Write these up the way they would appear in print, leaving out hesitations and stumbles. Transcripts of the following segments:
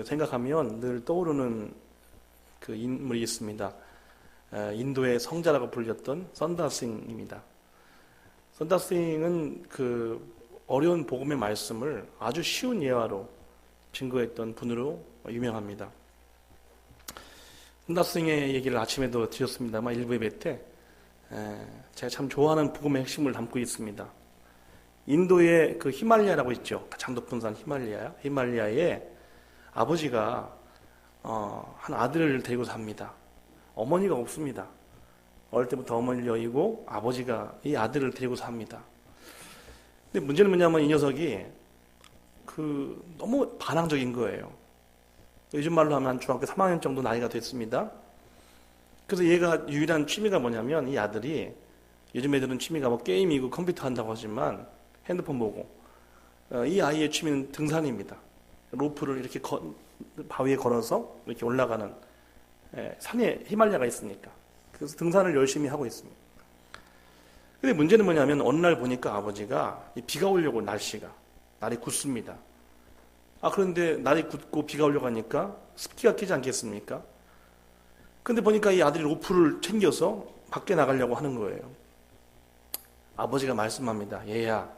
생각하면 늘 떠오르는 그 인물이 있습니다. 인도의 성자라고 불렸던 선다스ing입니다. 선다스ing은 그 어려운 복음의 말씀을 아주 쉬운 예화로 증거했던 분으로 유명합니다. 선다스ing의 얘기를 아침에도 드렸습니다만 일부 예배 때 제가 참 좋아하는 복음의 핵심을 담고 있습니다. 인도의 그 히말라야라고 있죠. 가장 높은 산 히말라야에 아버지가 한 아들을 데리고 삽니다. 어머니가 없습니다. 어릴 때부터 어머니를 여의고 아버지가 이 아들을 데리고 삽니다. 근데 문제는 뭐냐면 이 녀석이 너무 반항적인 거예요. 요즘 말로 하면 중학교 3학년 정도 나이가 됐습니다. 그래서 얘가 유일한 취미가 뭐냐면 이 아들이 요즘 애들은 취미가 뭐 게임이고 컴퓨터 한다고 하지만 핸드폰 보고 이 아이의 취미는 등산입니다. 로프를 이렇게 바위에 걸어서 이렇게 올라가는 산에 히말라야가 있으니까 그래서 등산을 열심히 하고 있습니다. 근데 문제는 뭐냐면 어느 날 보니까 아버지가 비가 오려고 날이 굳습니다. 그런데 날이 굳고 비가 오려고 하니까 습기가 끼지 않겠습니까? 근데 보니까 이 아들이 로프를 챙겨서 밖에 나가려고 하는 거예요. 아버지가 말씀합니다. 얘야,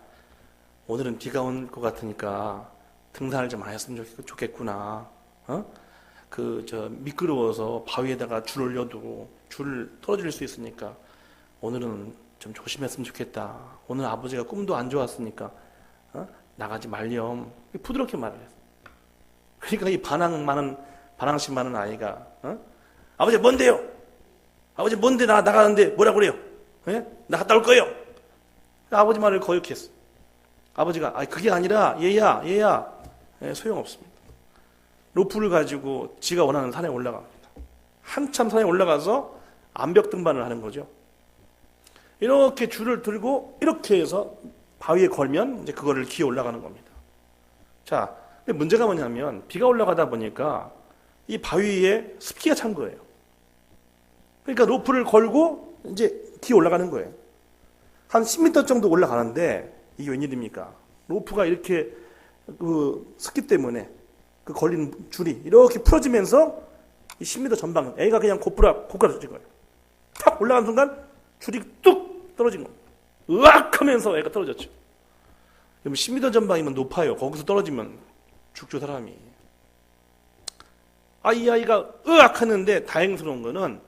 오늘은 비가 올 것 같으니까 등산을 좀 안 했으면 좋겠구나. 미끄러워서 바위에다가 줄 올려도 줄 떨어질 수 있으니까 오늘은 좀 조심했으면 좋겠다. 오늘 아버지가 꿈도 안 좋았으니까 나가지 말렴. 부드럽게 말을 했어요. 그러니까 이 반항심 많은 아이가 아버지 뭔데요? 아버지 뭔데 나가는데 뭐라고 그래요? 나 갔다 올 거예요. 아버지 말을 거역했어. 아버지가 그게 아니라 얘야 소용없습니다. 로프를 가지고 지가 원하는 산에 올라갑니다. 한참 산에 올라가서 암벽 등반을 하는 거죠. 이렇게 줄을 들고 이렇게 해서 바위에 걸면 이제 그거를 기어 올라가는 겁니다. 자, 근데 문제가 뭐냐면 비가 올라가다 보니까 이 바위에 습기가 찬 거예요. 그러니까 로프를 걸고 이제 기어 올라가는 거예요. 한 10m 정도 올라가는데 이게 웬일입니까? 로프가 이렇게 습기 때문에 걸린 줄이 이렇게 풀어지면서 이 10m 전방 애가 그냥 고꾸라진 거예요. 탁 올라간 순간 줄이 뚝 떨어진 겁니다. 으악 하면서 애가 떨어졌죠. 그럼 10m 전방이면 높아요. 거기서 떨어지면 죽죠, 사람이. 이 아이가 으악 하는데 다행스러운 거는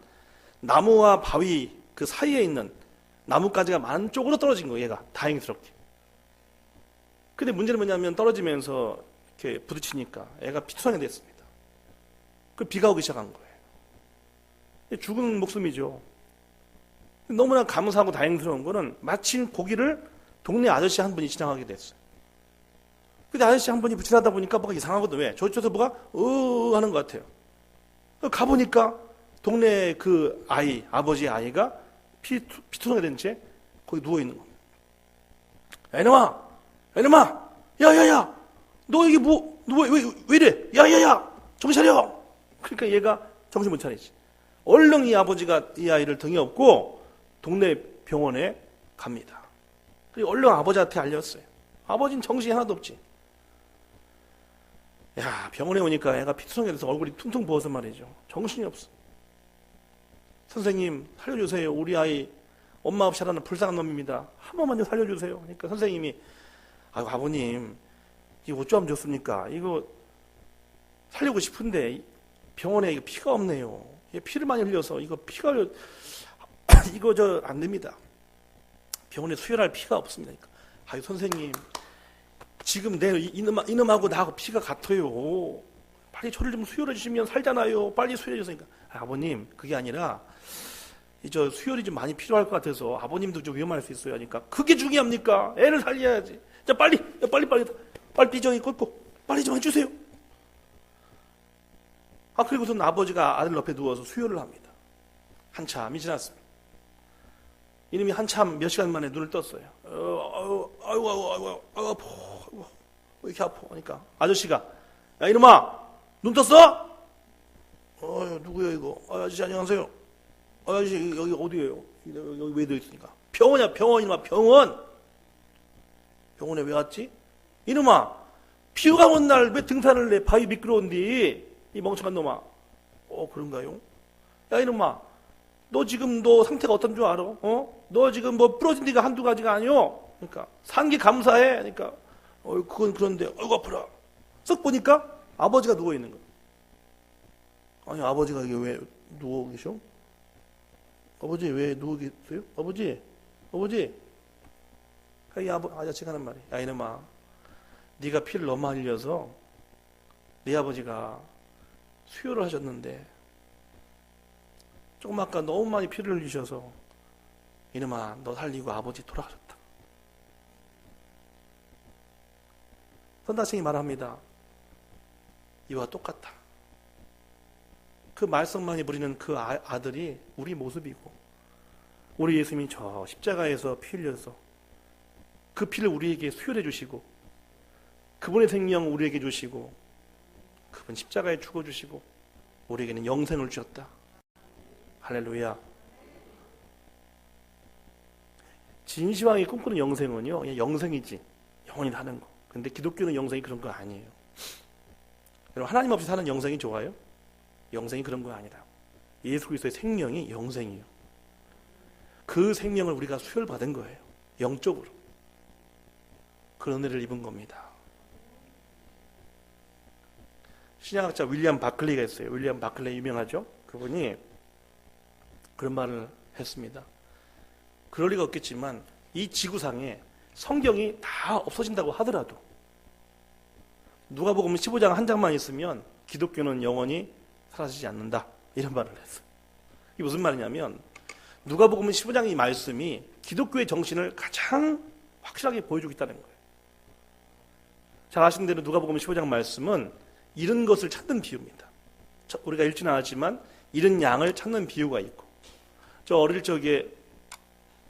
나무와 바위 그 사이에 있는 나뭇가지가 많은 쪽으로 떨어진 거예요, 얘가. 다행스럽게. 근데 문제는 뭐냐면 떨어지면서 이렇게 부딪히니까 애가 피투성이 됐습니다. 비가 오기 시작한 거예요. 죽은 목숨이죠. 너무나 감사하고 다행스러운 거는 마침 거기를 동네 아저씨 한 분이 지나가게 됐어요. 근데 아저씨 한 분이 지나다 보니까 뭐가 이상하거든. 왜? 저쪽에서 뭐가 하는 것 같아요. 가보니까 동네 그 아버지의 아이가 피투성이 된 채 거기 누워있는 겁니다. 애놈아, 야야야, 너 이게 너 왜 이래? 야야야, 정신 차려. 그러니까 얘가 정신 못 차리지. 얼른 이 아버지가 이 아이를 등에 업고 동네 병원에 갑니다. 그리고 얼른 아버지한테 알렸어요. 아버지는 정신이 하나도 없지. 병원에 오니까 애가 피투성이 돼서 얼굴이 퉁퉁 부어서 말이죠. 정신이 없어. 선생님 살려주세요. 우리 아이 엄마 없이 자라는 불쌍한 놈입니다. 한 번만 좀 살려주세요. 그러니까 선생님이 아버님 이거 어쩌면 좋습니까? 이거 살리고 싶은데 병원에 이거 피가 없네요. 피를 많이 흘려서 이거 안 됩니다. 병원에 수혈할 피가 없습니다. 그러니까 선생님 지금 내 이놈하고 나하고 피가 같아요. 빨리 저를 좀 수혈해 주시면 살잖아요. 빨리 수혈해 주세요. 그러니까 아버님 그게 아니라 수혈이 좀 많이 필요할 것 같아서 아버님도 좀 위험할 수 있어요. 그러니까 그게 중요합니까? 애를 살려야지. 자 빨리 비정이 꽂고 빨리 좀 해주세요. 그리고서는 아버지가 아들 옆에 누워서 수혈을 합니다. 한참이 지났습니다. 이놈이 한참 몇 시간 만에 눈을 떴어요. 아이고, 아파. 왜 이렇게 아파? 그러니까 아저씨가, 야, 이놈아, 눈 떴어? 누구야, 이거? 아저씨, 안녕하세요. 아저씨, 여기 어디예요? 여기 왜 들어있으니까? 병원이야, 병원. 병원에 왜 왔지? 이놈아, 비가 온 날 왜 등산을 해? 바위 미끄러운디. 이 멍청한 놈아. 그런가요? 야, 이놈아. 너 지금 너 상태가 어떤 줄 알아? 너 지금 뭐 부러진 데가 한두 가지가 아니오? 그러니까, 산 게 감사해. 그러니까, 그건 그런데, 어이구, 아프라. 쓱 보니까 아버지가 누워있는 거야. 아니, 아버지가 이게 왜 누워 계셔? 아버지, 왜 누워 계세요? 아버지? 이 아저씨가 하는 말이, 야, 이놈아. 네가 피를 너무 많이 흘려서 네 아버지가 수혈을 하셨는데 조금 아까 너무 많이 피를 흘리셔서 이놈아 너 살리고 아버지 돌아가셨다. 선다생이 말합니다. 이와 똑같다. 그 말썽만이 부리는 그 아들이 우리 모습이고 우리 예수님이 저 십자가에서 피 흘려서 그 피를 우리에게 수혈해 주시고 그분의 생명 우리에게 주시고 그분 십자가에 죽어주시고 우리에게는 영생을 주셨다. 할렐루야. 진시황이 꿈꾸는 영생은요 그냥 영생이지 영원히 사는 거. 근데 기독교는 영생이 그런 거 아니에요. 여러분 하나님 없이 사는 영생이 좋아요? 영생이 그런 거 아니라 예수 그리스도의 생명이 영생이에요. 그 생명을 우리가 수혈받은 거예요. 영적으로. 그런 은혜를 입은 겁니다. 신약학자 윌리엄 바클리가 있어요. 윌리엄 바클리 유명하죠? 그분이 그런 말을 했습니다. 그럴 리가 없겠지만 이 지구상에 성경이 다 없어진다고 하더라도 누가복음 15장 한 장만 있으면 기독교는 영원히 사라지지 않는다. 이런 말을 했어요. 이게 무슨 말이냐면 누가복음 15장 이 말씀이 기독교의 정신을 가장 확실하게 보여주고 있다는 거예요. 잘 아시는 대로 누가복음 15장 말씀은 잃은 것을 찾는 비유입니다. 우리가 읽지는 않았지만 잃은 양을 찾는 비유가 있고 저 어릴 적에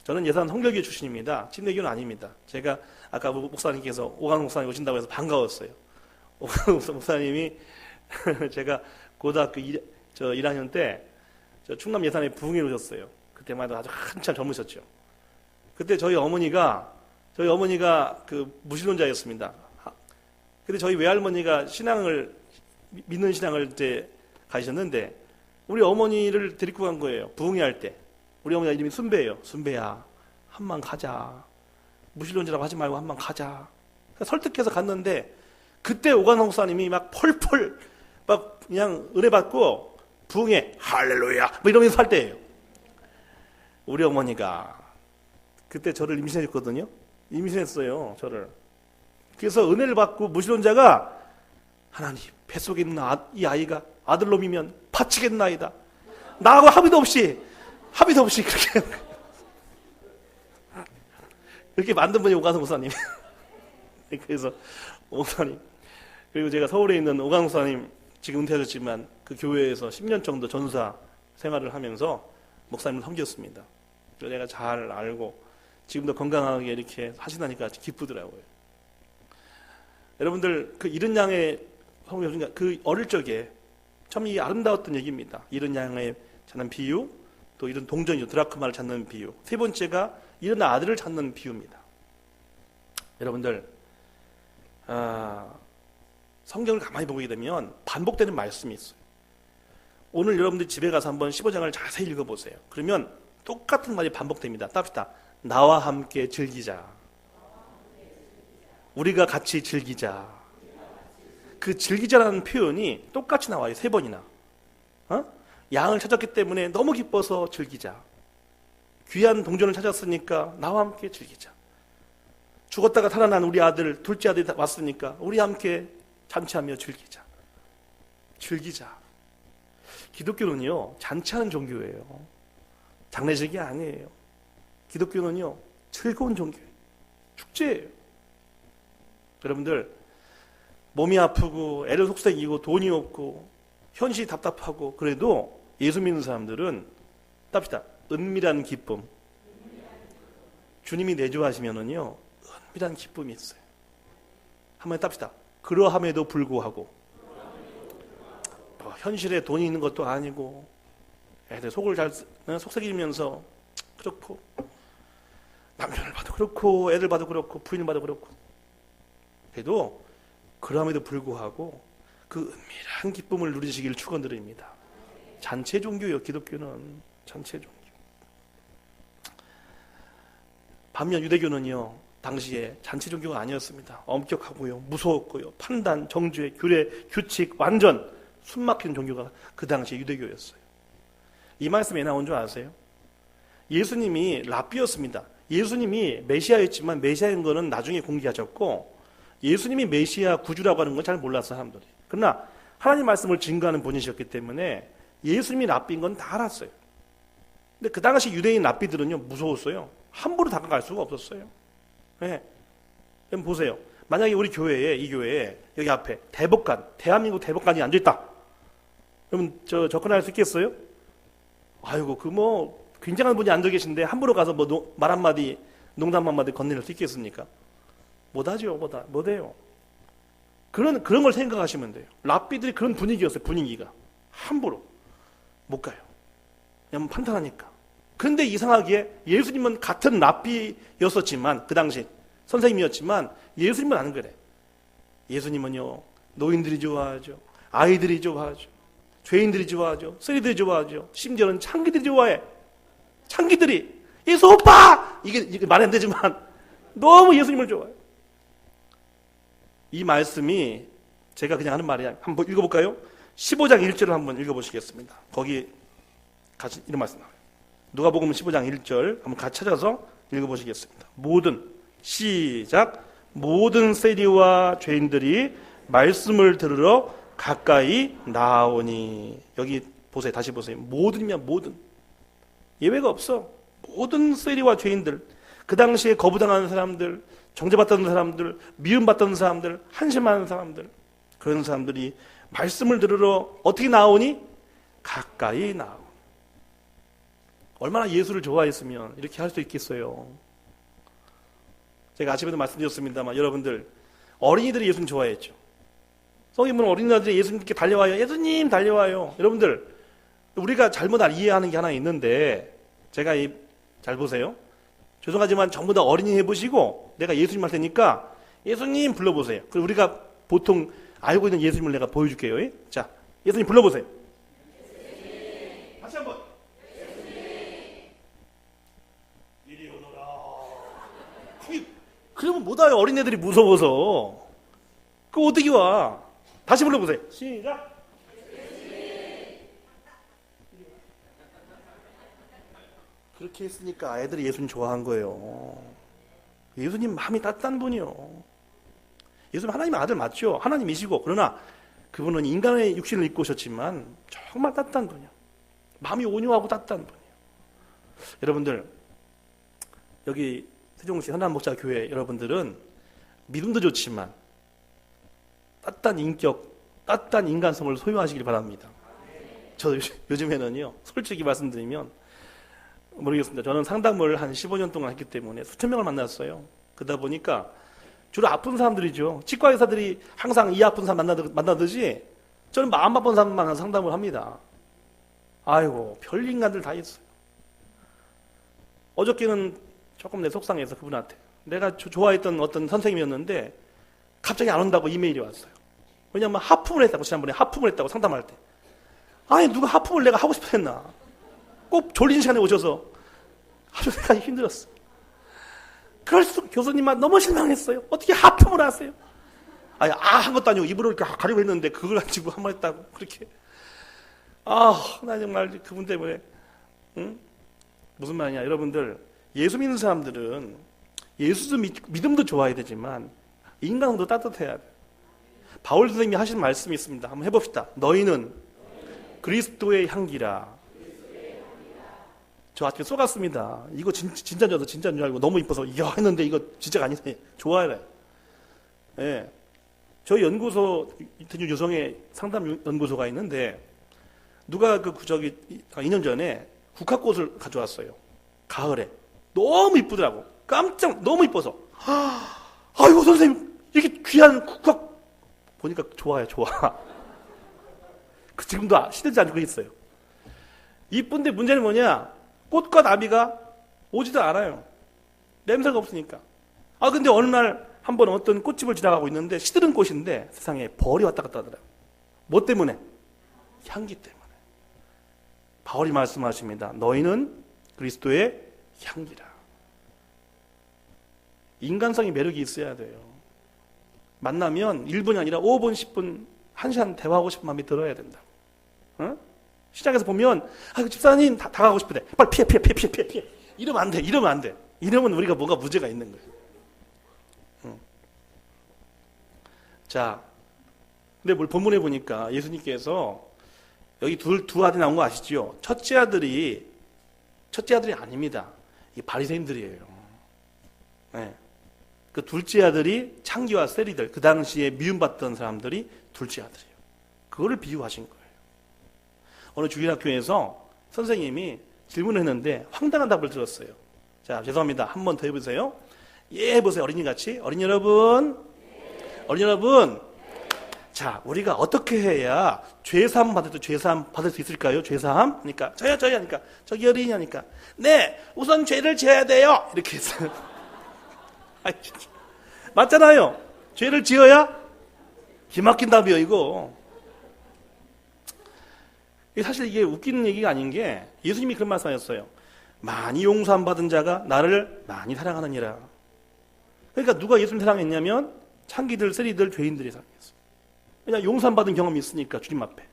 저는 예산 성결교회 출신입니다. 침례교는 아닙니다. 제가 아까 목사님께서 오강 목사님 오신다고 해서 반가웠어요. 오강 목사님이 제가 고등학교 1학년 때 충남 예산에 부흥회 오셨어요. 그때만 해도 아주 한참 젊으셨죠. 그때 저희 어머니가 그 무신론자였습니다. 근데 저희 외할머니가 믿는 신앙을 이제 가셨는데 우리 어머니를 데리고 간 거예요. 부흥회 할 때. 우리 어머니 이름이 순배예요. 순배야, 한만 가자. 무신론자라고 하지 말고 한만 가자. 설득해서 갔는데 그때 오관홍 목사님이 막 펄펄 막 그냥 은혜 받고 부흥회 할렐루야 뭐 이러면서 할 때예요. 우리 어머니가 그때 저를 임신해줬거든요. 임신했어요, 저를. 그래서 은혜를 받고 무신론자가 하나님 뱃속에 있는 이 아이가 아들놈이면 바치겠나이다. 나하고 합의도 없이 그렇게 만든 분이 오광수 목사님. 그래서 목사님 그리고 제가 서울에 있는 오광수 목사님 지금 은퇴하셨지만 그 교회에서 10년 정도 전사 생활을 하면서 목사님을 섬겼습니다. 그래서 내가 잘 알고 지금도 건강하게 이렇게 하시다니까 기쁘더라고요. 여러분들 그 잃은 양의 그 어릴 적에 참 이 아름다웠던 얘기입니다. 잃은 양을 찾는 비유, 또 잃은 동전이요 드라크마를 찾는 비유. 세 번째가 잃은 아들을 찾는 비유입니다. 여러분들 성경을 가만히 보게 되면 반복되는 말씀이 있어요. 오늘 여러분들 집에 가서 한번 15장을 자세히 읽어보세요. 그러면 똑같은 말이 반복됩니다. 답시다. 나와 함께 즐기자. 우리가 같이 즐기자. 그 즐기자라는 표현이 똑같이 나와요. 3번이나. 양을 찾았기 때문에 너무 기뻐서 즐기자. 귀한 동전을 찾았으니까 나와 함께 즐기자. 죽었다가 살아난 우리 아들, 둘째 아들이 왔으니까 우리 함께 잔치하며 즐기자. 즐기자. 기독교는요, 잔치하는 종교예요. 장례식이 아니에요. 기독교는요, 즐거운 종교예요. 축제예요. 여러분들 몸이 아프고 애를 속삭이고 돈이 없고 현실이 답답하고 그래도 예수 믿는 사람들은 답시다. 은밀한 기쁨. 주님이 내주하시면은요 은밀한 기쁨이 있어요. 한번 답시다. 그러함에도 불구하고 현실에 돈이 있는 것도 아니고 애들 속을 잘 속삭이면서 그렇고 남편을 봐도 그렇고 애들 봐도 그렇고 부인을 봐도 그렇고 그래도 그럼에도 불구하고 그 은밀한 기쁨을 누리시길 축원드립니다. 잔치 종교요, 기독교는 잔치 종교. 반면 유대교는요, 당시에 잔치 종교가 아니었습니다. 엄격하고요, 무서웠고요, 판단, 정죄, 규례, 규칙, 완전 숨막힌 종교가 그 당시에 유대교였어요. 이 말씀에 나온 줄 아세요? 예수님이 랍비였습니다. 예수님이 메시아였지만 메시아인 거는 나중에 공개하셨고, 예수님이 메시아 구주라고 하는 건 잘 몰랐어, 사람들이. 그러나 하나님 말씀을 증거하는 분이셨기 때문에 예수님이 랍비인 건 다 알았어요. 근데 그 당시 유대인 랍비들은요, 무서웠어요. 함부로 다가갈 수가 없었어요. 네. 여러분 보세요. 만약에 우리 교회에, 이 교회에 여기 앞에 대법관, 대한민국 대법관이 앉아있다. 여러분 접근할 수 있겠어요? 아이고 굉장한 분이 앉아 계신데 함부로 가서 말 한마디, 농담 한마디 건네낼 수 있겠습니까? 못하죠. 못해요. 그런 걸 생각하시면 돼요. 랍비들이 그런 분위기였어요. 분위기가 함부로 못 가요. 왜냐면 판단하니까. 근데 이상하게 예수님은 같은 랍비였었지만, 그 당시 선생님이었지만 예수님은 안 그래. 예수님은요, 노인들이 좋아하죠, 아이들이 좋아하죠, 죄인들이 좋아하죠, 쓰리들이 좋아하죠, 심지어는 창기들이 좋아해. 창기들이 예수 오빠! 이게 말이 안 되지만 너무 예수님을 좋아해요. 이 말씀이 제가 그냥 하는 말이야. 한번 읽어볼까요? 15장 1절을 한번 읽어보시겠습니다. 거기 같이 이런 말씀 나와요. 누가복음 15장 1절 한번 같이 찾아서 읽어보시겠습니다. 시작. 모든 세리와 죄인들이 말씀을 들으러 가까이 나오니. 여기 보세요. 다시 보세요. 모든이면 모든. 예외가 없어. 모든 세리와 죄인들, 그 당시에 거부당하는 사람들, 정죄받던 사람들, 미움받던 사람들, 한심한 사람들, 그런 사람들이 말씀을 들으러 어떻게 나오니? 가까이 나오니. 얼마나 예수를 좋아했으면 이렇게 할 수 있겠어요. 제가 아침에도 말씀드렸습니다만, 여러분들 어린이들이 예수님 좋아했죠. 성인 보면 어린이들이 예수님께 달려와요. 예수님 달려와요. 여러분들 우리가 잘못 이해하는 게 하나 있는데, 제가 잘 보세요. 죄송하지만 전부 다 어린이 해보시고 내가 예수님 할 테니까 예수님 불러보세요. 그리고 우리가 보통 알고 있는 예수님을 내가 보여줄게요. 자, 예수님 불러보세요. 다시 한번. 이리 오너라. 그러면 못 와요. 어린애들이 무서워서. 그거 어떻게 와? 다시 불러보세요. 시작. 그렇게 했으니까 애들이 예수님 좋아한 거예요. 예수님 마음이 따뜻한 분이요. 예수님 하나님의 아들 맞죠? 하나님이시고, 그러나 그분은 인간의 육신을 입고 오셨지만 정말 따뜻한 분이요. 마음이 온유하고 따뜻한 분이요. 여러분들 여기 세종시 현안목자 교회 여러분들은 믿음도 좋지만 따뜻한 인격, 따뜻한 인간성을 소유하시길 바랍니다. 저 요즘에는요, 솔직히 말씀드리면 모르겠습니다. 저는 상담을 한 15년 동안 했기 때문에 수천 명을 만났어요. 그러다 보니까 주로 아픈 사람들이죠. 치과 의사들이 항상 이 아픈 사람 만나듯이 저는 마음 아픈 사람만 상담을 합니다. 아이고, 별 인간들 다 있어요. 어저께는 조금 내 속상해서 그분한테, 내가 좋아했던 어떤 선생님이었는데 갑자기 안 온다고 이메일이 왔어요. 왜냐면 하품을 했다고, 지난번에 하품을 했다고 상담할 때. 아니, 누가 하품을 내가 하고 싶어 했나? 꼭 졸린 시간에 오셔서 아주 내가 힘들었어. 그럴수록 교수님만 너무 실망했어요. 어떻게 하품을 하세요? 아니, 한 것도 아니고 입으로 이렇게 가리고 했는데 그걸 가지고 한 번 했다고 그렇게. 나 정말 그분 때문에. 응? 무슨 말이냐, 여러분들. 예수 믿는 사람들은 예수도 믿음도 좋아야 되지만 인간도 따뜻해야 돼. 바울 선생님이 하신 말씀이 있습니다. 한번 해봅시다. 너희는 그리스도의 향기라. 저 아침에 쏘갔습니다. 이거 진짜인 줄 알고 너무 이뻐서 이야 했는데 이거 진짜가 아니네. 좋아해. 예. 저희 연구소, 이태준 유성의 상담 연구소가 있는데 누가 2년 전에 국화꽃을 가져왔어요. 가을에. 너무 이쁘더라고. 너무 이뻐서. 아이고 선생님, 이렇게 귀한 국화 보니까 좋아요. 지금도 시들지 않고 있어요. 이쁜데 문제는 뭐냐? 꽃과 나비가 오지도 않아요. 냄새가 없으니까. 근데 어느 날 한 번 어떤 꽃집을 지나가고 있는데 시드른 꽃인데 세상에 벌이 왔다 갔다 하더라고요. 뭐 때문에? 향기 때문에. 바울이 말씀하십니다. 너희는 그리스도의 향기라. 인간성의 매력이 있어야 돼요. 만나면 1분이 아니라 5분, 10분, 1시간 대화하고 싶은 마음이 들어야 된다. 어? 시장에서 보면 집사님 다가가고 싶은데 빨리 피해. 이러면 안 돼. 이러면 우리가 뭔가 문제가 있는 거예요. 자, 근데 뭘 본문에 보니까 예수님께서 여기 두 아들이 나온 거 아시죠? 첫째 아들이 아닙니다. 이 바리새인들이에요. 네. 그 둘째 아들이 창기와 세리들, 그 당시에 미움받던 사람들이 둘째 아들이에요. 그거를 비유하신 거예요. 어느 주일학교에서 선생님이 질문을 했는데 황당한 답을 들었어요. 자, 죄송합니다. 한 번 더 해보세요. 예, 해보세요. 어린이같이. 어린이 여러분. 자, 우리가 어떻게 해야 죄사함 받을 수 있을까요? 죄사함? 그러니까 저요 하니까 저기 어린이 하니까 네, 우선 죄를 지어야 돼요. 이렇게 했어요. 맞잖아요. 죄를 지어야 기막힌 답이에요, 이거. 사실 이게 웃기는 얘기가 아닌 게 예수님이 그런 말씀하셨어요. 많이 용서함 받은 자가 나를 많이 사랑하느니라. 그러니까 누가 예수님 사랑했냐면 창기들, 세리들, 죄인들이 사랑했어요. 왜냐, 용서함 받은 경험이 있으니까 주님 앞에.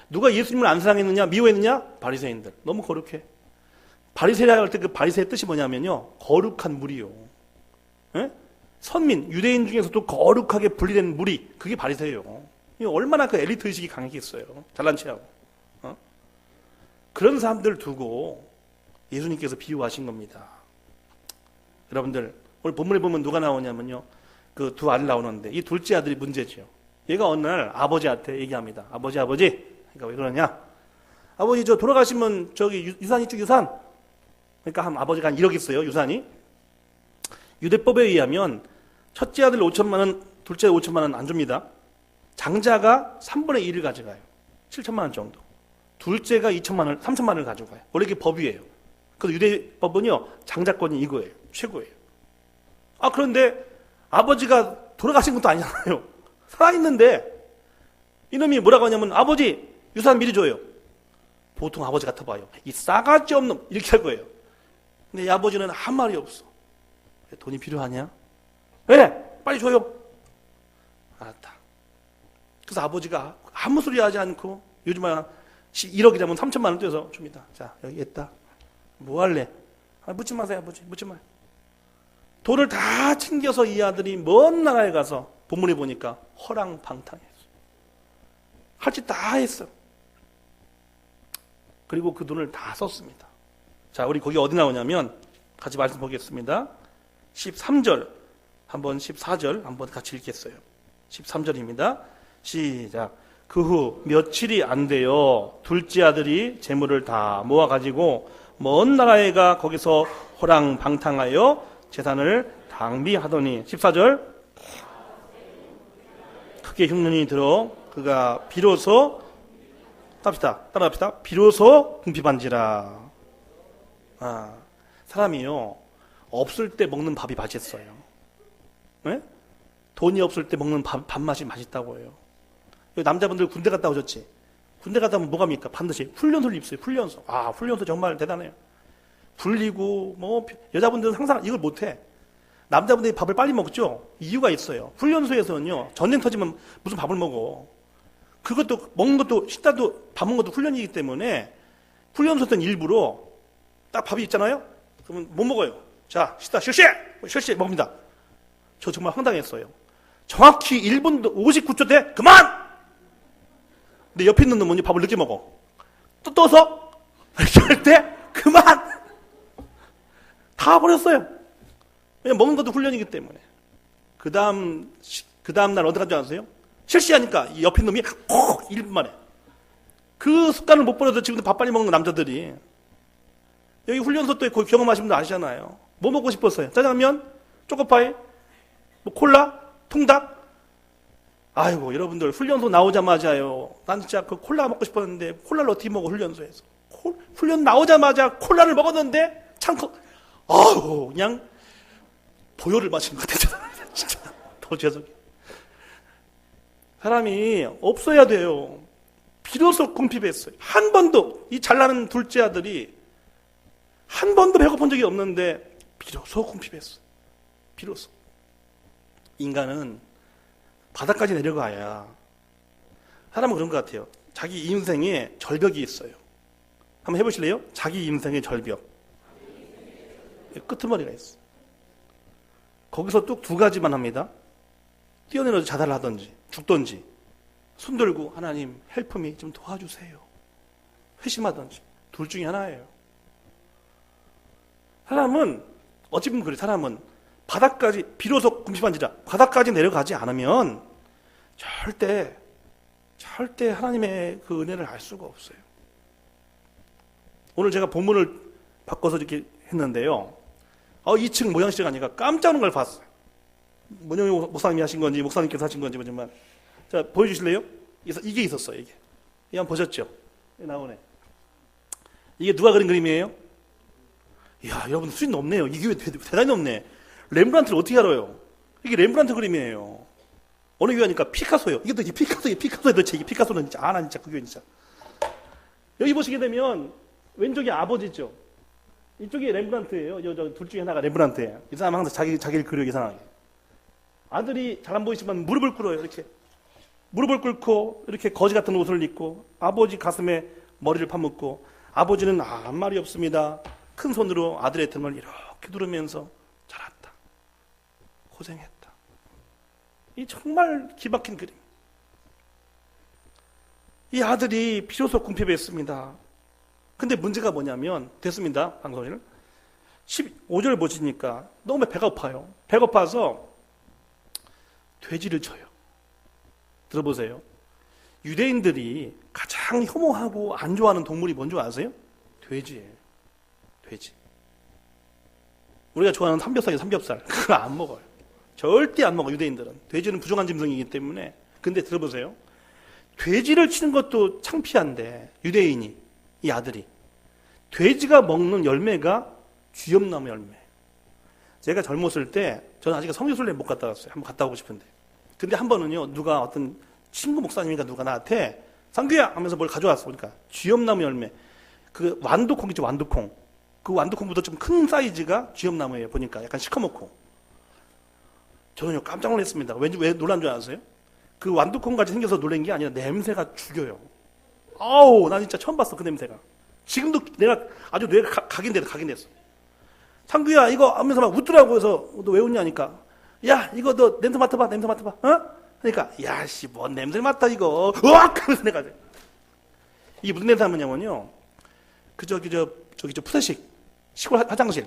누가 예수님을 안 사랑했느냐, 미워했느냐? 바리새인들. 너무 거룩해. 바리새라 할 때 그 바리새의 뜻이 뭐냐면요, 거룩한 무리요. 예? 선민, 유대인 중에서도 거룩하게 분리된 무리, 그게 바리새예요. 얼마나 그 엘리트 의식이 강했겠어요. 잘난 체하고. 그런 사람들 두고 예수님께서 비유하신 겁니다. 여러분들, 오늘 본문에 보면 누가 나오냐면요, 그 두 아들 나오는데 이 둘째 아들이 문제죠. 얘가 어느 날 아버지한테 얘기합니다. 아버지. 그러니까 왜 그러냐? 아버지, 저 돌아가시면 저기 유산 있죠, 유산? 그러니까 아버지가 한 1억 있어요, 유산이. 유대법에 의하면 첫째 아들 5천만 원, 둘째 5천만 원 안 줍니다. 장자가 3분의 1을 가져가요. 7천만 원 정도. 둘째가 2천만 원, 3천만 원을 가져가요. 원래 이게 법이에요. 그래서 유대법은요, 장자권이 이거예요. 최고예요. 그런데 아버지가 돌아가신 것도 아니잖아요. 살아있는데 이놈이 뭐라고 하냐면 아버지, 유산 미리 줘요. 보통 아버지 같아 봐요. 이 싸가지 없는 놈, 이렇게 할 거예요. 근데 이 아버지는 한 말이 없어. 돈이 필요하냐? 왜? 빨리 줘요. 알았다. 그래서 아버지가 아무 소리 하지 않고 요즘에 1억이라면 3천만 원 떼서 줍니다. 자, 여기 있다. 뭐 할래? 묻지 마세요, 아버지. 묻지 마요. 돈을 다 챙겨서 이 아들이 먼 나라에 가서 본문에 보니까 허랑방탕했어. 할 짓 다 했어. 그리고 그 돈을 다 썼습니다. 자, 우리 거기 어디 나오냐면 같이 말씀 보겠습니다. 13절, 한번 14절 한번 같이 읽겠어요. 13절입니다. 시작. 그 후 며칠이 안 되어 둘째 아들이 재물을 다 모아가지고 먼 나라에 가 거기서 호랑방탕하여 재산을 낭비하더니 14절 크게 흉년이 들어 그가 비로소 따라합시다. 비로소 궁핍한지라. 사람이요, 없을 때 먹는 밥이 맛있어요. 네? 돈이 없을 때 먹는 밥맛이 맛있다고 해요. 남자분들 군대 갔다 오셨지? 군대 갔다 오면 뭐가 합니까? 반드시 훈련소를 입어요. 훈련소. 훈련소 정말 대단해요. 굴리고 여자분들은 항상 이걸 못해. 남자분들이 밥을 빨리 먹죠? 이유가 있어요. 훈련소에서는요, 전쟁 터지면 무슨 밥을 먹어. 그것도 먹는 것도 식단도 밥 먹는 것도 훈련이기 때문에 훈련소에서는 일부러 딱 밥이 있잖아요? 그러면 못 먹어요. 자, 식사 실시 먹습니다. 저 정말 황당했어요. 정확히 1분 59초 때 그만! 근데 옆에 있는 놈은 밥을 늦게 먹어. 또 떠서 이렇게 할 때 그만! 다 버렸어요. 왜냐면 먹는 것도 훈련이기 때문에. 그 다음 날 어디 간줄 아세요? 실시하니까 옆에 놈이 콕 1분 만에. 그 습관을 못 버려서 지금도 밥 빨리 먹는 남자들이. 여기 훈련소 때 거기 경험하신 분들 아시잖아요. 뭐 먹고 싶었어요? 짜장면? 초코파이? 콜라? 통닭? 아이고, 여러분들 훈련소 나오자마자요, 난 진짜 그 콜라 먹고 싶었는데 콜라를 어떻게 먹어, 훈련소에서. 훈련 나오자마자 콜라를 먹었는데 그냥 보혈을 마신 것 같았잖아요. 진짜. 죄송해요. 사람이 없어야 돼요. 비로소 궁핍했어요. 한 번도, 이 잘나는 둘째 아들이 한 번도 배고픈 적이 없는데 비로소 궁핍했어요. 비로소. 인간은 바닥까지 내려가야, 사람은 그런 것 같아요. 자기 인생에 절벽이 있어요. 한번 해보실래요? 자기 인생의 절벽. 끄트머리가 있어. 거기서 뚝 두 가지만 합니다. 뛰어내려서 자살을 하든지 죽든지, 손 들고 하나님 헬프미 좀 도와주세요, 회심하든지, 둘 중에 하나예요. 사람은 어찌 보면 그래. 사람은 바닥까지, 비로소 궁핍한지라 바닥까지 내려가지 않으면 절대 하나님의 그 은혜를 알 수가 없어요. 오늘 제가 본문을 바꿔서 이렇게 했는데요. 2층 모양실에 가니까 깜짝 놀란 걸 봤어요. 문영희 목사님이 하신 건지 목사님께서 하신 건지 정말. 자, 보여주실래요? 이게 있었어요. 이게 한번 보셨죠? 나오네. 이게 누가 그린 그림이에요? 이야, 여러분 수준 높네요. 이게 대단히 높네. 렘브란트를 어떻게 알아요? 이게 렘브란트 그림이에요. 어느 교회니까 피카소예요. 이게 또 피카소의 도대체 이게 피카소는 진짜 나 진짜 그 교회 진짜. 여기 보시게 되면 왼쪽이 아버지죠. 이쪽이 렘브란트예요. 둘 중에 하나가 렘브란트예요. 이 사람 항상 자기를 그려 이상하게. 아들이 잘 안 보이지만 무릎을 꿇어요. 이렇게 무릎을 꿇고 이렇게 거지 같은 옷을 입고 아버지 가슴에 머리를 파묻고, 아버지는 아무 말이 없습니다. 큰 손으로 아들의 등을 이렇게 누르면서 자랐다, 고생했다. 이 정말 기막힌 그림. 이 아들이 비로소 궁핍했습니다. 근데 문제가 뭐냐면, 됐습니다, 방송을 15절 보시니까 너무 배가 고파요. 배고파서 돼지를 쳐요. 들어보세요. 유대인들이 가장 혐오하고 안 좋아하는 동물이 뭔지 아세요? 돼지예요. 돼지. 우리가 좋아하는 삼겹살 그거 안 먹어요. 절대 안 먹어. 유대인들은. 돼지는 부정한 짐승이기 때문에. 근데 들어보세요. 돼지를 치는 것도 창피한데 유대인이, 이 아들이 돼지가 먹는 열매가 쥐염나무 열매. 제가 젊었을 때, 저는 아직 성지순례 못 갔다 왔어요. 한번 갔다 오고 싶은데. 근데 한 번은요, 누가 어떤 친구 목사님인가 누가 나한테 상규야 하면서 뭘 가져왔어. 그러니까 쥐염나무 열매. 그 완두콩 있죠, 완두콩. 그 완두콩보다 좀 큰 사이즈가 쥐염나무예요. 보니까 약간 시커멓고. 저는요 깜짝 놀랐습니다. 왜 놀란 줄 아세요? 그 완두콩같이 생겨서 놀란 게 아니라 냄새가 죽여요. 아우, 나 진짜 처음 봤어, 그 냄새가. 지금도 내가 아주 뇌가 각인됐어. 상규야 이거 하면서 막 웃더라고. 해서 너 왜 웃냐니까, 야 이거 너 냄새 맡아봐, 어? 그러니까 야씨 뭔 냄새 맡아 이거, 으악 하면서 내가, 이게 무슨 냄새 하냐면요, 저기 푸세식 시골 화장실,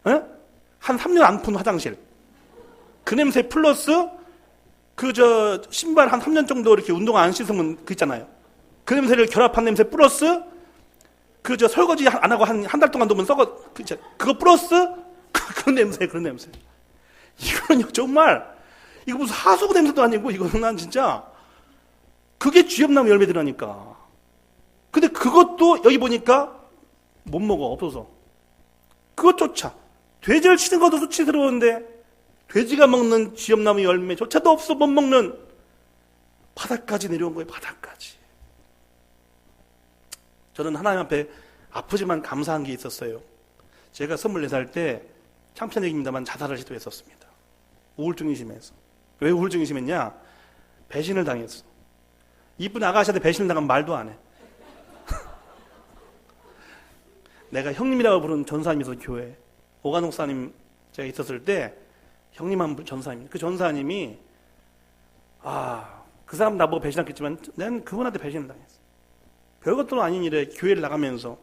어? 한 3년 안 푼 화장실 그 냄새 플러스 신발 한 3년 정도 이렇게 운동 안 씻으면 그 있잖아요, 그 냄새를 결합한 냄새 플러스 설거지 안 하고 한 달 동안 두면 그거 플러스 그런 냄새. 이거는요 정말, 이거 무슨 하수구 냄새도 아니고, 이거는 난 진짜 그게 쥐염나무 열매들이라니까. 근데 그것도 여기 보니까 못 먹어, 없어서. 그것조차, 돼지를 치는 것도 수치스러운데 돼지가 먹는 쥐염나무 열매조차도 없어 못 먹는, 바닥까지 내려온 거예요. 바닥까지. 저는 하나님 앞에 아프지만 감사한 게 있었어요. 제가 24살 때, 창피한 얘기입니다만 자살을 시도했었습니다. 우울증이 심해서. 왜 우울증이 심했냐? 배신을 당했어. 이쁜 아가씨한테 배신을 당하면 말도 안 해. 내가 형님이라고 부른 전사님이 있어서 교회, 오간옥 사님 제가 있었을 때 형님 한 분 전사님, 그 전사님이 그 사람 나보고 배신했겠지만 난 그분한테 배신을 당했어. 별것도 아닌 일에 교회를 나가면서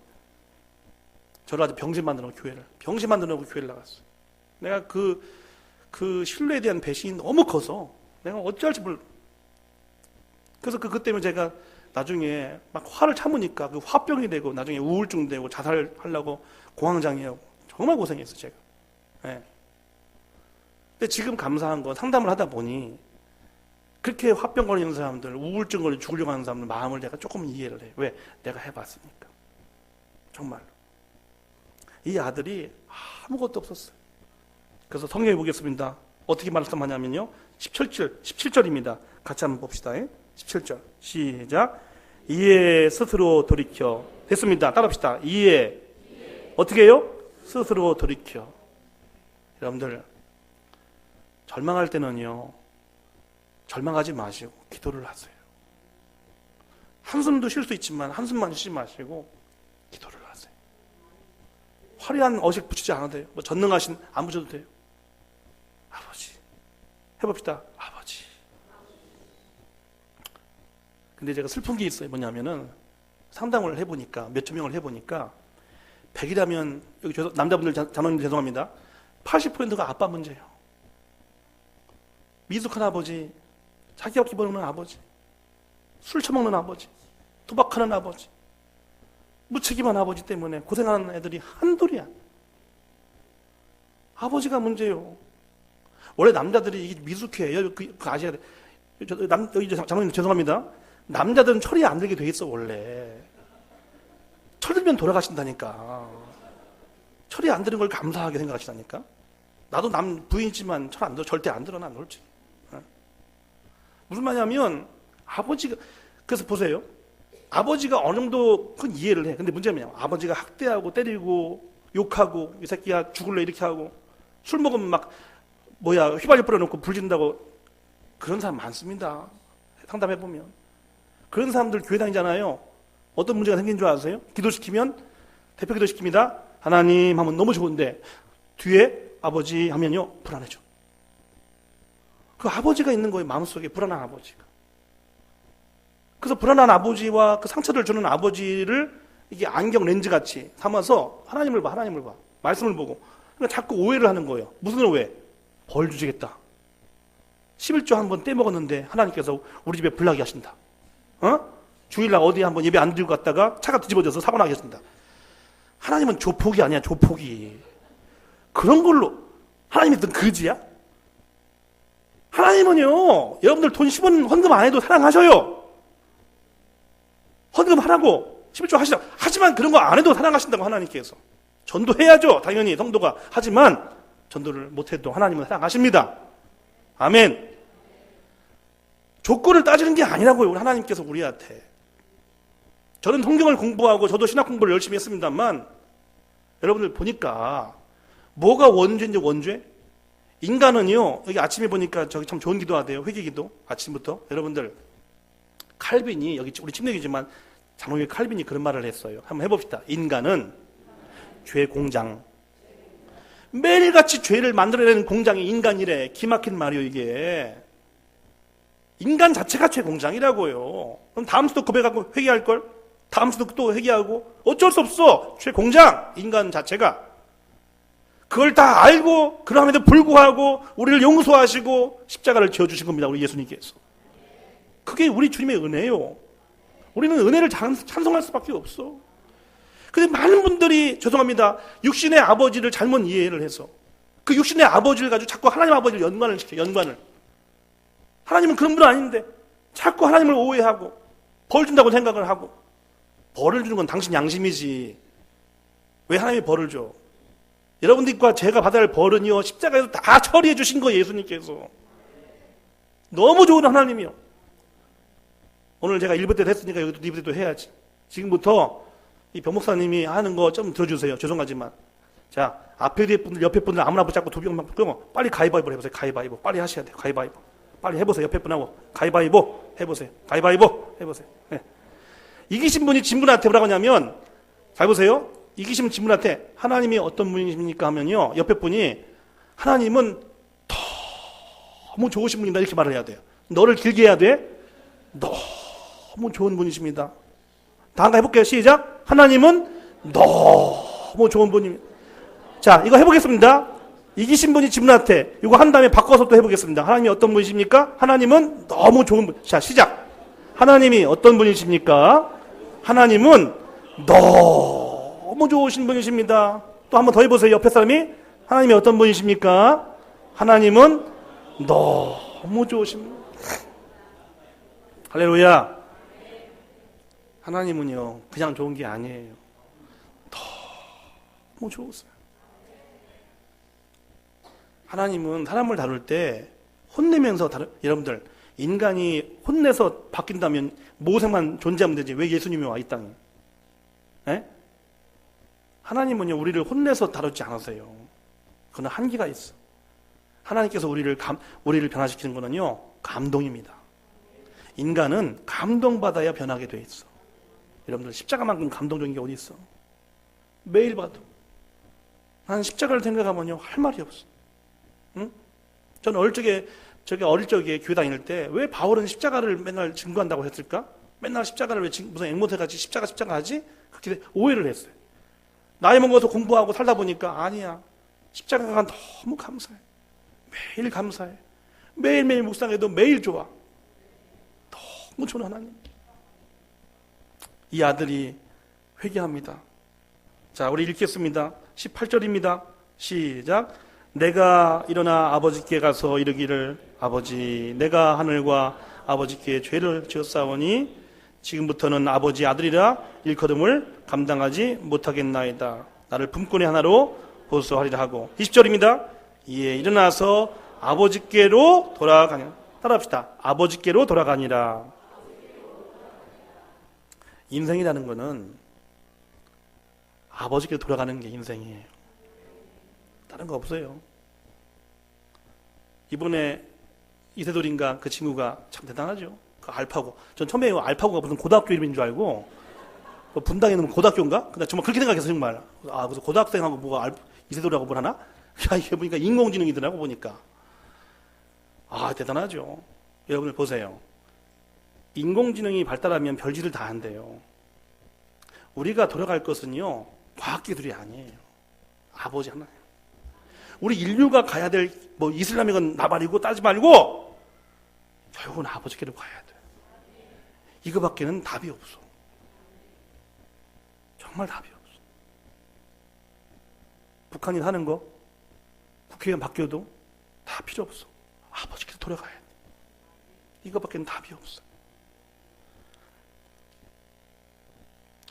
저를 아주 병신 만들어놓고 교회를 나갔어. 내가 그 신뢰에 대한 배신이 너무 커서 내가 어찌할지 몰라. 그래서 그것 때문에 제가 나중에 막 화를 참으니까 그 화병이 되고 나중에 우울증 되고 자살하려고 공황장애하고 정말 고생했어 제가. 네. 근데 지금 감사한 건 상담을 하다 보니 그렇게 화병 걸리는 사람들, 우울증 걸리고 죽으려고 하는 사람들 마음을 내가 조금 이해를 해. 왜? 내가 해봤으니까. 정말. 이 아들이 아무것도 없었어요. 그래서 성경에 보겠습니다. 어떻게 말씀하냐면요, 17절입니다. 같이 한번 봅시다. 17절 시작. 이에 스스로 돌이켜. 됐습니다. 따라합시다. 이에 어떻게 해요? 스스로 돌이켜. 여러분들 절망할 때는요, 절망하지 마시고 기도를 하세요. 한숨도 쉴 수 있지만 한숨만 쉬지 마시고 기도를 하세요. 화려한 어식 붙이지 않아도 돼요. 뭐 전능하신 안 붙여도 돼요. 아버지 해봅시다. 아버지. 근데 제가 슬픈 게 있어요. 뭐냐면은 상담을 해보니까 몇천 명을 해보니까 100이라면 여기 남자분들 자녀님들 죄송합니다. 80%가 아빠 문제예요. 미숙한 아버지, 자기 없기 버리는 아버지, 술 처먹는 아버지, 도박하는 아버지, 무책임한 아버지 때문에 고생하는 애들이 한둘이야. 아버지가 문제예요. 원래 남자들이 이게 미숙해요. 그 아셔야 돼. 여기 장로님 죄송합니다. 남자들은 철이 안 들게 돼 있어 원래. 철 들면 돌아가신다니까. 철이 안 드는 걸 감사하게 생각하시다니까. 나도 남 부인이지만 철 안 들어. 절대 안 들어. 난 솔직히. 무슨 말이냐면 아버지가, 그래서 보세요. 아버지가 어느 정도 그건 이해를 해. 근데 문제는 뭐냐, 아버지가 학대하고 때리고 욕하고 이 새끼야 죽을래 이렇게 하고 술 먹으면 막 휘발유 뿌려놓고 불 지른다고, 그런 사람 많습니다. 상담해보면. 그런 사람들 교회 다니잖아요. 어떤 문제가 생긴 줄 아세요? 기도시키면, 대표 기도시킵니다. 하나님 하면 너무 좋은데 뒤에 아버지 하면요 불안해져. 그 아버지가 있는 거예요. 마음속에 불안한 아버지가. 그래서 불안한 아버지와 그 상처를 주는 아버지를 이게 안경 렌즈 같이 삼아서 하나님을 봐, 하나님을 봐. 말씀을 보고. 그러니까 자꾸 오해를 하는 거예요. 무슨 오해? 벌 주시겠다. 11조 한번 떼먹었는데 하나님께서 우리 집에 불나게 하신다. 주일날 어디 한번 예배 안 드리고 갔다가 차가 뒤집어져서 사고 나게 하신다. 하나님은 조폭이 아니야, 조폭이. 그런 걸로 하나님이 어떤 거지야? 하나님은요, 여러분들 돈 10원 헌금 안 해도 사랑하셔요. 헌금 하라고 11조 하시라. 하지만 그런 거 안 해도 사랑하신다고 하나님께서. 전도해야죠, 당연히 성도가. 하지만 전도를 못해도 하나님은 사랑하십니다. 아멘. 조건을 따지는 게 아니라고요, 우리 하나님께서 우리한테. 저는 성경을 공부하고 저도 신학 공부를 열심히 했습니다만 여러분들 보니까 뭐가 원죄인지 원죄? 인간은요, 여기 아침에 보니까 저기 참 좋은 기도 하대요. 회개기도 아침부터. 여러분들 칼빈이, 여기 우리 침례기지만 장로교 칼빈이 그런 말을 했어요. 한번 해봅시다. 인간은 죄 공장. 매일같이 죄를 만들어내는 공장이 인간이래. 기막힌 말이에요 이게. 인간 자체가 죄 공장이라고요. 그럼 다음 수도 고백하고 회개할걸? 다음 수도 또 회개하고. 어쩔 수 없어. 죄 공장. 인간 자체가. 그걸 다 알고 그럼에도 불구하고 우리를 용서하시고 십자가를 지어주신 겁니다. 우리 예수님께서. 그게 우리 주님의 은혜요. 우리는 은혜를 찬송할 수밖에 없어. 근데 많은 분들이 죄송합니다. 육신의 아버지를 잘못 이해를 해서 그 육신의 아버지를 가지고 자꾸 하나님 아버지를 연관을 시켜요. 연관을. 하나님은 그런 분 아닌데 자꾸 하나님을 오해하고 벌 준다고 생각을 하고. 벌을 주는 건 당신 양심이지. 왜 하나님이 벌을 줘? 여러분들과 제가 받아야 할 벌은요, 십자가에서 다 처리해 주신 거예요, 예수님께서. 너무 좋은 하나님이요. 오늘 제가 1부 때도 했으니까 여기도 2부 때도 해야지. 지금부터 이 변목사님이 하는 거 좀 들어주세요. 죄송하지만. 자, 앞에 뒤에 분들, 옆에 분들 아무나 붙잡고 두 명만 끌면 빨리 가위바위보를 해보세요. 가위바위보. 빨리 하셔야 돼요. 가위바위보. 빨리 해보세요. 옆에 분하고. 가위바위보 해보세요. 가위바위보 해보세요. 네. 이기신 분이 진분한테 뭐라고 하냐면, 잘 보세요. 이기신 진분한테 하나님이 어떤 분이십니까 하면요, 옆에 분이 하나님은 너무 좋으신 분이다 이렇게 말을 해야 돼요. 너를 길게 해야 돼. 너무 좋은 분이십니다. 다 한번 해볼게요. 시작. 하나님은 너무 좋은 분입니다. 자, 이거 해보겠습니다. 이기신 분이 진분한테 이거 한 다음에 바꿔서 또 해보겠습니다. 하나님이 어떤 분이십니까? 하나님은 너무 좋은 분. 자, 시작. 하나님이 어떤 분이십니까? 하나님은 너무 좋으신 분이십니다. 또 한 번 더 해보세요. 옆에 사람이 하나님이 어떤 분이십니까? 하나님은 너무 좋으신 분. 할렐루야. 하나님은요 그냥 좋은 게 아니에요. 너무 좋으세요. 하나님은 사람을 다룰 때 혼내면서 여러분들 인간이 혼내서 바뀐다면 모세만 존재하면 되지 왜 예수님이 와 이 땅에? 에? 하나님은요 우리를 혼내서 다루지 않으세요. 그건 한계가 있어. 하나님께서 우리를 변화시키는 거는요 감동입니다. 인간은 감동받아야 변하게 돼 있어. 여러분들 십자가만큼 감동적인 게 어디 있어? 매일 봐도 나는 십자가를 생각하면요 할 말이 없어. 응? 저는 어릴 적에 교회 다닐 때 왜 바울은 십자가를 맨날 증거한다고 했을까? 맨날 십자가를 왜 무슨 앵무새같이 십자가 하지? 그렇게 오해를 했어요. 나이 먹어서 공부하고 살다 보니까 아니야. 십자가가 너무 감사해. 매일 감사해. 매일매일 묵상해도 매일 좋아. 너무 좋은 하나님. 이 아들이 회개합니다. 자, 우리 읽겠습니다. 18절입니다. 시작. 내가 일어나 아버지께 가서 이르기를 아버지 내가 하늘과 아버지께 죄를 지었사오니 지금부터는 아버지 아들이라 일컬음을 감당하지 못하겠나이다. 나를 품꾼의 하나로 보수하리라 하고 20절입니다. 이에 일어나서 아버지께로 돌아가니라. 따라합시다. 아버지께로 돌아가니라. 인생이라는 것은 아버지께로 돌아가는 게 인생이에요. 다른 거 없어요. 이번에 이세돌인가 그 친구가 참 대단하죠. 그 알파고. 전 처음에 알파고가 무슨 고등학교 이름인 줄 알고 분당에 있는 고등학교인가? 근데 정말 그렇게 생각했어 정말. 아 그래서 고등학생하고 뭐가 이세돌하고 뭘 하나? 야 이게 보니까 인공지능이더라고 보니까. 아 대단하죠. 여러분들 보세요. 인공지능이 발달하면 별짓을 다 한대요. 우리가 돌아갈 것은요 과학기술이 아니에요. 아버지 하나예요. 우리 인류가 가야 될 뭐 이슬람이건 나발이고 따지 말고 결국은 아버지께로 가야 돼. 이거밖에는 답이 없어. 정말 답이 없어. 북한이 하는 거 국회의원 바뀌어도 다 필요 없어. 아버지께로 돌아가야 돼. 이거밖에는 답이 없어.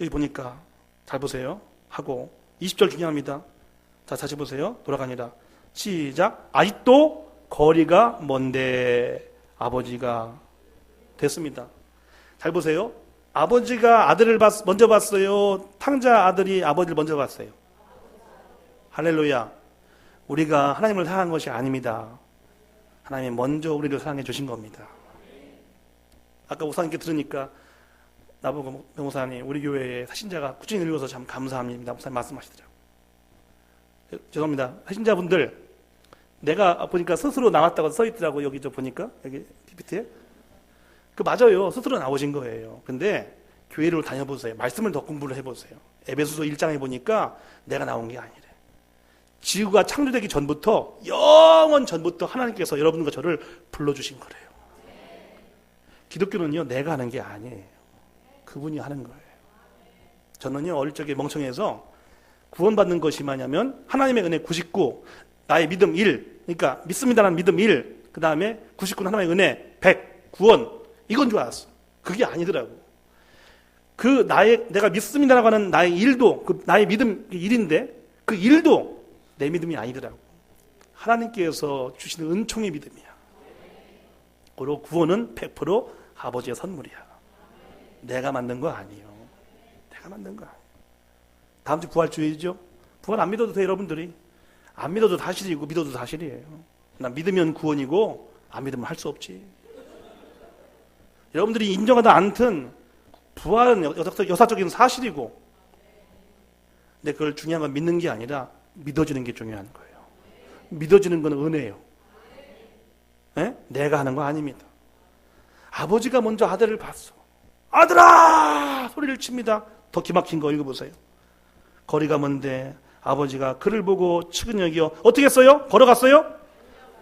여기 보니까 잘 보세요. 하고 20절 중요합니다. 자, 다시 보세요. 돌아가니라. 시작. 아직도 거리가 먼데 아버지가 됐습니다. 잘 보세요. 아버지가 아들을 먼저 봤어요. 탕자 아들이 아버지를 먼저 봤어요. 할렐루야. 우리가 하나님을 사랑한 것이 아닙니다. 하나님이 먼저 우리를 사랑해 주신 겁니다. 아까 목사님께 들으니까 나보고 목사님 우리 교회에 사신자가 꾸준히 늙어서 참 감사합니다. 목사님 말씀하시더라고요. 죄송합니다. 사신자분들 내가 보니까 스스로 나왔다고 써있더라고. 여기 저 보니까 여기 PPT에 그 맞아요. 스스로 나오신 거예요. 근데 교회를 다녀보세요. 말씀을 더 공부를 해보세요. 에베소서 1장에 보니까 내가 나온 게 아니래. 지구가 창조되기 전부터 영원 전부터 하나님께서 여러분과 저를 불러주신 거래요. 기독교는요 내가 하는 게 아니에요. 그분이 하는 거예요. 저는요 어릴 적에 멍청해서 구원받는 것이 뭐냐면 하나님의 은혜 99, 나의 믿음 1, 그러니까 믿습니다라는 믿음 1, 그 다음에 99는 하나님의 은혜 100, 구원 이건 줄 알았어. 그게 아니더라고. 내가 믿습니다라고 하는 나의 일도 나의 믿음 1인데 그 일도 내 믿음이 아니더라고. 하나님께서 주시는 은총의 믿음이야. 그리고 구원은 100% 아버지의 선물이야. 내가 만든 거 아니에요. 내가 만든 거 아니에요. 다음 주 부활주의죠. 부활 안 믿어도 돼 여러분들이. 안 믿어도 사실이고 믿어도 사실이에요. 난 믿으면 구원이고 안 믿으면 할 수 없지. 여러분들이 인정하다 않든 부활은 역사적인 사실이고 근데 그걸 중요한 건 믿는 게 아니라 믿어지는 게 중요한 거예요. 믿어지는 건 은혜예요. 네? 내가 하는 거 아닙니다. 아버지가 먼저 아들을 봤어. 아들아! 소리를 칩니다. 더 기막힌 거 읽어보세요. 거리가 먼데 아버지가 그를 보고 측은여겨 어떻게 했어요? 걸어갔어요?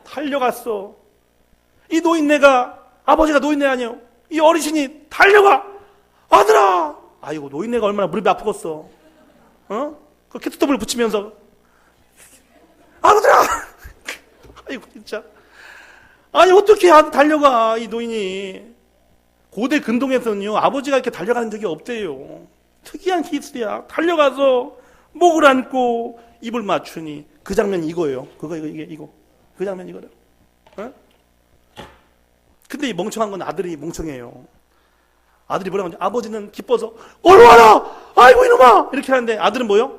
달려갔어. 이 노인네가 아버지가 노인네 아니에요. 이 어르신이 달려가. 아들아! 아이고 노인네가 얼마나 무릎이 아프겠어. 그 캐스톱을 붙이면서 아들아! 아이고 진짜. 아니 어떻게 달려가 이 노인이. 고대 근동에서는요 아버지가 이렇게 달려가는 적이 없대요. 특이한 케이스야. 달려가서 목을 안고 입을 맞추니 그 장면 이거예요. 이거 그 장면 이거라. 근데 이 멍청한 건 아들이 멍청해요. 아들이 뭐라고 하냐? 아버지는 기뻐서 얼른 와라! 아이고 이놈아! 이렇게 하는데 아들은 뭐요?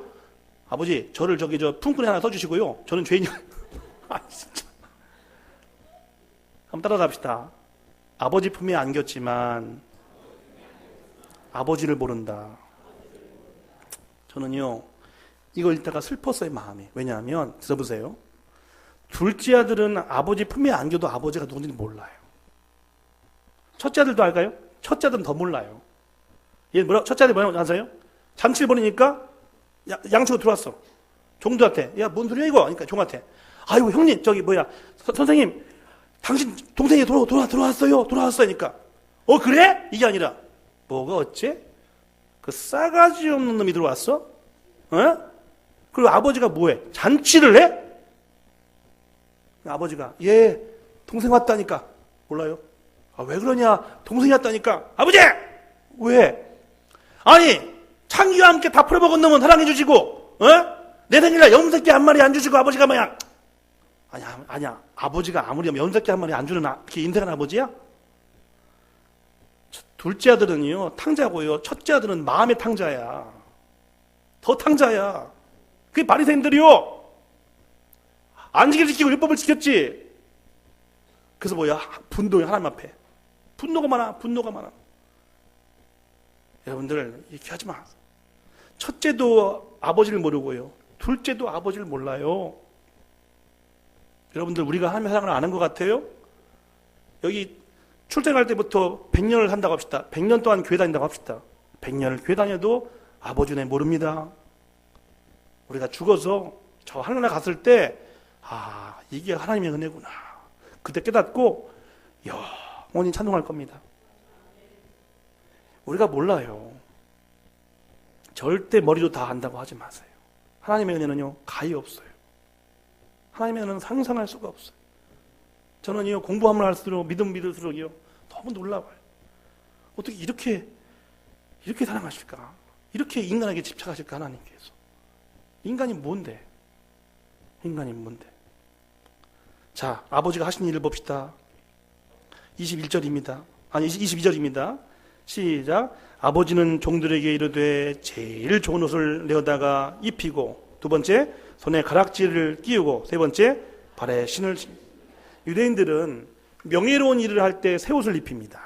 아버지 저를 저기 저 품꾼에 하나 써주시고요. 저는 죄인이 아 진짜. 한번 따라갑시다. 아버지 품에 안겼지만 아버지를 모른다. 저는요 이걸 읽다가 슬펐어요 마음이. 왜냐하면 들어보세요. 둘째 아들은 아버지 품에 안겨도 아버지가 누군지 몰라요. 첫째 아들도 알까요? 첫째 아들은 더 몰라요. 얘 첫째 아들이 뭐라고 아세요? 잔치를 벌이니까 양치고 들어왔어. 종들한테 야 뭔 소리야 이거? 그러니까 종한테 아이고 형님 저기 뭐야 선생님 당신 동생이 돌아왔어요. 그러니까 그래? 이게 아니라 뭐가 어째? 그 싸가지 없는 놈이 들어왔어? 그리고 아버지가 뭐해? 잔치를 해? 아버지가 얘 동생 왔다니까. 몰라요? 왜 그러냐? 동생이 왔다니까. 아버지! 왜? 아니 창기와 함께 다 풀어먹은 놈은 사랑해 주시고 내 생일날 염색기 한 마리 안 주시고 아버지가 뭐야? 아니야. 아버지가 아무리 염색기 한 마리 안 주는 그게 인생한 아버지야? 둘째 아들은요 탕자고요. 첫째 아들은 마음의 탕자야. 더 탕자야. 그게 바리새인들이요. 안지기를 지키고 율법을 지켰지. 그래서 뭐야? 분노해 하나님 앞에. 분노가 많아. 여러분들 이렇게 하지 마. 첫째도 아버지를 모르고요. 둘째도 아버지를 몰라요. 여러분들 우리가 하나님의 사랑을 아는 것 같아요? 여기 출생할 때부터 100년을 산다고 합시다. 100년 동안 교회 다닌다고 합시다. 100년을 교회 다녀도 아버지는 모릅니다. 우리가 죽어서 저 하늘나라 갔을 때 이게 하나님의 은혜구나. 그때 깨닫고 영원히 찬송할 겁니다. 우리가 몰라요. 절대 머리로 다 안다고 하지 마세요. 하나님의 은혜는요 가히 없어요. 하나님의 은혜는 상상할 수가 없어요. 저는 공부하면 할수록 믿을수록요 너무 놀라워요. 어떻게 이렇게 사랑하실까? 이렇게 인간에게 집착하실까 하나님께서? 인간이 뭔데? 자, 아버지가 하신 일을 봅시다. 22절입니다. 시작. 아버지는 종들에게 이르되 제일 좋은 옷을 내어다가 입히고, 두 번째 손에 가락지를 끼우고, 세 번째 발에 신을. 유대인들은 명예로운 일을 할 때 새 옷을 입힙니다.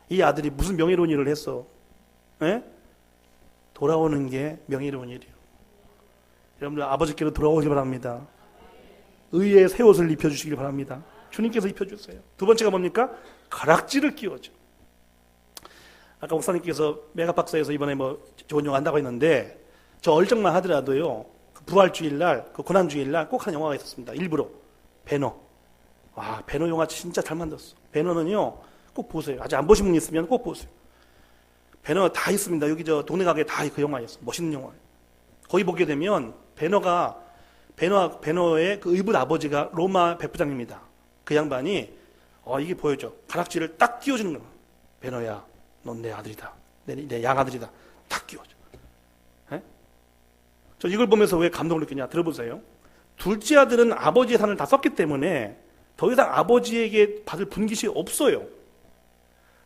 이 아들이 무슨 명예로운 일을 했어? 돌아오는 게 명예로운 일이에요. 여러분들 아버지께로 돌아오길 바랍니다. 의의 새 옷을 입혀주시길 바랍니다. 주님께서 입혀주세요. 두 번째가 뭡니까? 가락지를 끼워줘. 아까 목사님께서 메가박사에서 이번에 좋은 영화 한다고 했는데, 저 얼정만 하더라도요 부활주일날, 고난주일날 꼭 하는 영화가 있었습니다. 일부러. 배너. 배너 영화 진짜 잘 만들었어. 배너는요 꼭 보세요. 아직 안 보신 분 있으면 꼭 보세요. 배너 다 있습니다. 여기 저 동네 가게 다 그 영화였어. 멋있는 영화. 거기 보게 되면 배너의 그 의붓 아버지가 로마 백부장입니다. 그 양반이 이게 보여줘. 가락지를 딱 끼워주는 거야. 배너야, 넌 내 아들이다. 내 양아들이다. 딱 끼워줘. 저 이걸 보면서 왜 감동을 느끼냐? 들어보세요. 둘째 아들은 아버지의 산을 다 썼기 때문에 더 이상 아버지에게 받을 분깃이 없어요.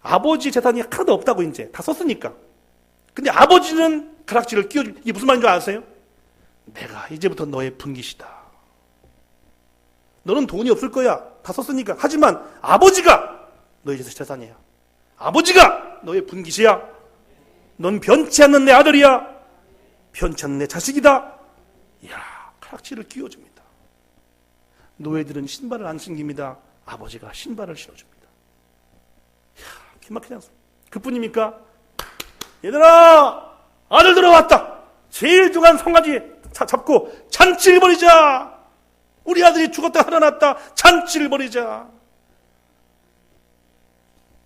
아버지 재산이 하나도 없다고 이제 다 썼으니까. 근데 아버지는 가락지를 끼워줘. 이게 무슨 말인 줄 아세요? 내가 이제부터 너의 분깃이다. 너는 돈이 없을 거야. 다 썼으니까. 하지만 아버지가 너의 재산이야. 아버지가 너의 분깃이야. 넌 변치 않는 내 아들이야. 변치 않는 내 자식이다. 이야, 가락지를 끼워줍니다. 노예들은 신발을 안 신깁니다. 아버지가 신발을 신어줍니다. 이야, 기막히지 않습니까? 그뿐입니까? 얘들아, 아들 들어왔다. 제일 중요한 성가지 잡고 잔치를 벌이자. 우리 아들이 죽었다 살아났다. 잔치를 벌이자.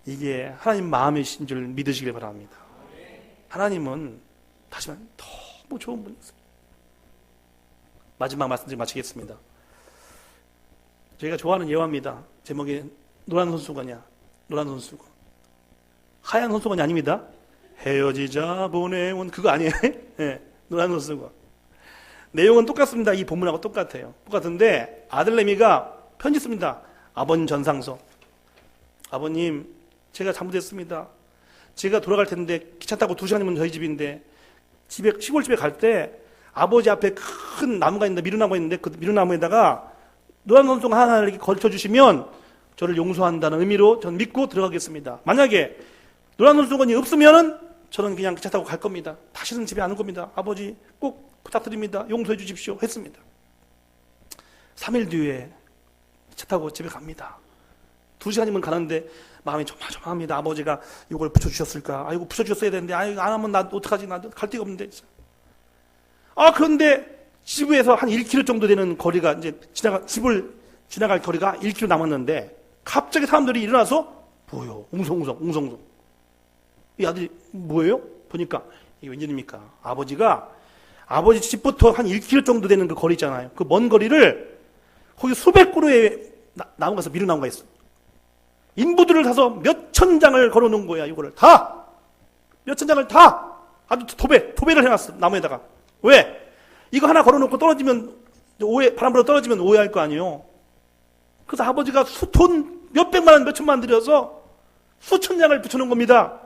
이게 하나님 마음이신 줄 믿으시길 바랍니다. 하나님은 다시 말해 너무 좋은 분이세요. 마지막 말씀 좀 마치겠습니다. 저희가 좋아하는 예화입니다. 제목이 노란 손수건이야. 노란 손수건. 하얀 손수건이 아닙니다. 헤어지자 보내온 그거 아니에요. 네, 노란 손수건. 내용은 똑같습니다. 이 본문하고 똑같아요. 똑같은데 아들 레미가 편지 씁니다. 아버님 전상서. 아버님, 제가 잘못했습니다. 제가 돌아갈 텐데 기차 타고 2시간이면 저희 집인데 시골집에 갈 때 아버지 앞에 큰 나무가 있는데 미루나무가 있는데 그 미루나무에다가 노란 손송 하나를 이렇게 걸쳐주시면 저를 용서한다는 의미로 저는 믿고 들어가겠습니다. 만약에 노란 손송이 없으면은 저는 그냥 기차 타고 갈 겁니다. 다시는 집에 안 올 겁니다. 아버지 꼭 부탁드립니다. 용서해 주십시오. 했습니다. 3일 뒤에 기차 타고 집에 갑니다. 2시간이면 가는데 마음이 조마조마합니다. 아버지가 이걸 붙여주셨을까? 이거 붙여주셨어야 되는데, 안 하면 나 어떡하지? 나 갈 데가 없는데. 그런데 집에서 한 1km 정도 되는 거리가, 이제 집을 지나갈 거리가 1km 남았는데, 갑자기 사람들이 일어나서, 뭐요? 웅성웅성. 이 아들이 뭐예요? 보니까, 이게 웬일입니까? 아버지 집부터 한 1km 정도 되는 그 거리 있잖아요. 그 먼 거리를, 거기 수백 그루의 나무가 있어, 미루나무가 있어. 인부들을 사서 몇천 장을 걸어놓은 거야, 이거를. 다! 몇천 장을 다! 아주 도배를 해놨어, 나무에다가. 왜? 이거 하나 걸어놓고 떨어지면, 바람 불어 떨어지면 오해할 거 아니에요. 그래서 아버지가 돈 몇백만 원, 몇천만 원 들여서 수천 장을 붙여놓은 겁니다.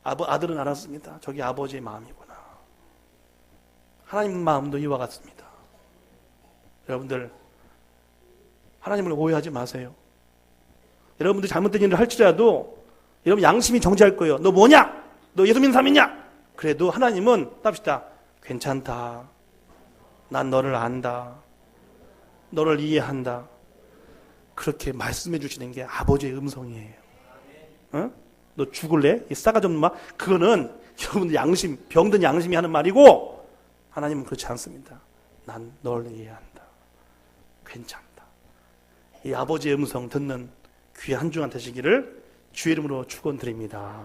아들은 알았습니다. 저게 아버지의 마음이구나. 하나님 마음도 이와 같습니다. 여러분들, 하나님을 오해하지 마세요. 여러분들이 잘못된 일을 할지라도 여러분 양심이 정지할 거예요. 너 뭐냐? 너 예수 믿는 사람이냐? 그래도 하나님은 답시다. 괜찮다. 난 너를 안다. 너를 이해한다. 그렇게 말씀해 주시는 게 아버지의 음성이에요. 어? 너 죽을래? 이 싸가지 없는 말? 그거는 여러분들 양심, 병든 양심이 하는 말이고 하나님은 그렇지 않습니다. 난 너를 이해한다. 괜찮다. 이 아버지의 음성 듣는 귀한 한 주간 되시기를 주의 이름으로 축원드립니다.